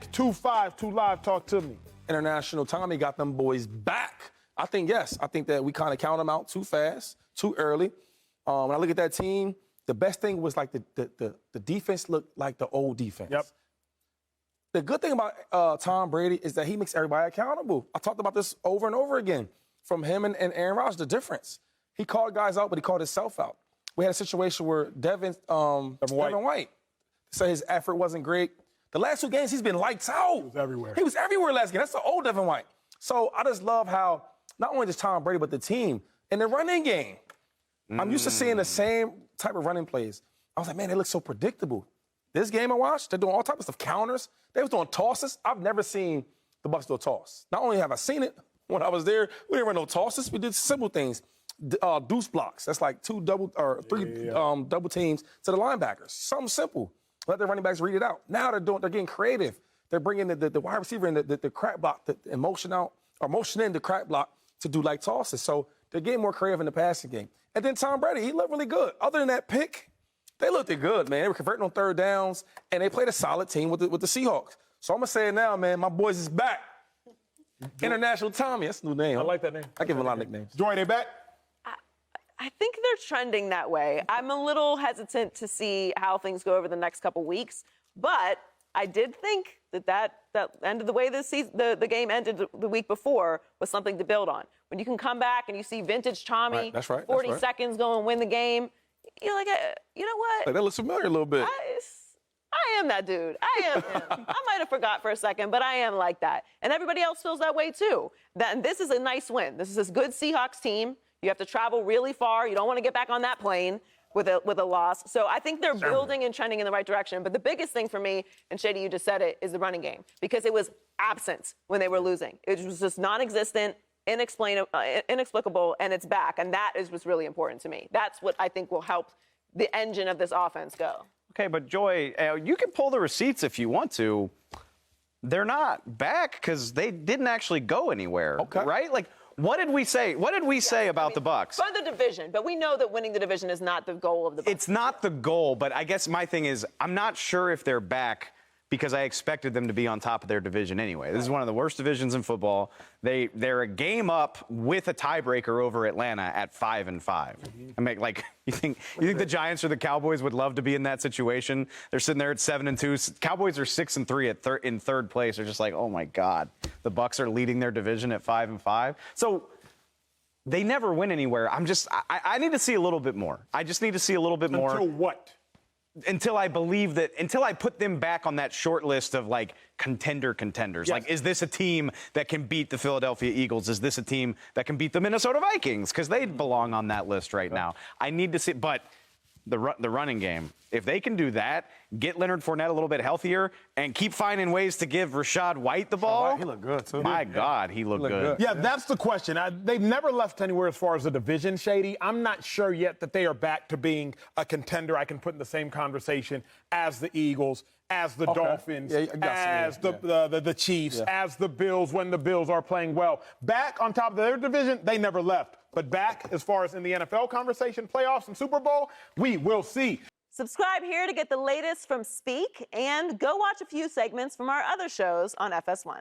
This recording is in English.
2-5, live, talk to me. International Tommy got them boys back. I think, yes. I think that we kind of count them out too fast, too early. When I look at that team, the best thing was like the defense looked like the old defense. Yep. The good thing about Tom Brady is that he makes everybody accountable. I talked about this over and over again. From him and Aaron Rodgers, the difference. He called guys out, but he called himself out. We had a situation where Devin White said his effort wasn't great. The last 2 games, he's been lights out. He was everywhere. He was everywhere last game. That's the old Devin White. So I just love how not only just Tom Brady, but the team in the running game. I'm used to seeing the same type of running plays. I was like, man, they look so predictable. This game I watched, they're doing all types of stuff, counters. They was doing tosses. I've never seen the Bucs do a toss. Not only have I seen it, when I was there, we didn't run no tosses. We did simple things. Deuce blocks. That's like 3 double teams to the linebackers. Something simple. Let the running backs read it out. Now they're getting creative. They're bringing the wide receiver in the crack block, the motion out, or motion in the crack block to do like tosses. So they're getting more creative in the passing game. And then Tom Brady, he looked really good. Other than that pick, they looked good, man. They were converting on 3rd downs, and they played a solid team with the Seahawks. So I'm going to say it now, man. My boys is back. International Tommy, that's a new name. I like that name. I give him a lot of nicknames. Joy, they back? I think they're trending that way. I'm a little hesitant to see how things go over the next couple weeks, but I did think that end of the way this season, the game ended the week before was something to build on. When you can come back and you see vintage Tommy, right, 40 seconds go and win the game, you're like, you know what? Like, that looks familiar a little bit. I am that dude. I am him. I might have forgot for a second, but I am like that. And everybody else feels that way, too. And this is a nice win. This is a good Seahawks team. You have to travel really far. You don't want to get back on that plane with a loss. So I think they're building and trending in the right direction. But the biggest thing for me, and Shady, you just said it, is the running game. Because it was absent when they were losing. It was just non-existent, inexplicable, and it's back. And that is what's really important to me. That's what I think will help the engine of this offense go. Okay, but Joy, you can pull the receipts if you want to. They're not back because they didn't actually go anywhere, right? Like, what did we say? What did we say about the Bucs? For the division, but we know that winning the division is not the goal of the Bucs. It's not the goal, but I guess my thing is I'm not sure if they're back because I expected them to be on top of their division anyway. This is one of the worst divisions in football. They're a game up with a tiebreaker over Atlanta at 5-5. I mean, like, you think the Giants or the Cowboys would love to be in that situation? They're sitting there at 7-2. Cowboys are 6-3 in 3rd place. They're just like, oh my God, the Bucs are leading their division at 5-5. So they never win anywhere. I need to see a little bit more. I just need to see a little bit more. Until what? Until I put them back on that short list of like contenders. Yes. Like, is this a team that can beat the Philadelphia Eagles? Is this a team that can beat the Minnesota Vikings? Because they belong on that list right now. I need to see, but the running game, if they can do that, get Leonard Fournette a little bit healthier, and keep finding ways to give Rachaad White the ball. He looked good, too. My God, he looked good. Yeah, that's the question. They've never left anywhere as far as the division, Shady. I'm not sure yet that they are back to being a contender I can put in the same conversation as the Eagles, as the Dolphins, as the Chiefs, as the Bills when the Bills are playing well. Back on top of their division, they never left. But back as far as in the NFL conversation, playoffs and Super Bowl, we will see. Subscribe here to get the latest from Speak, and go watch a few segments from our other shows on FS1.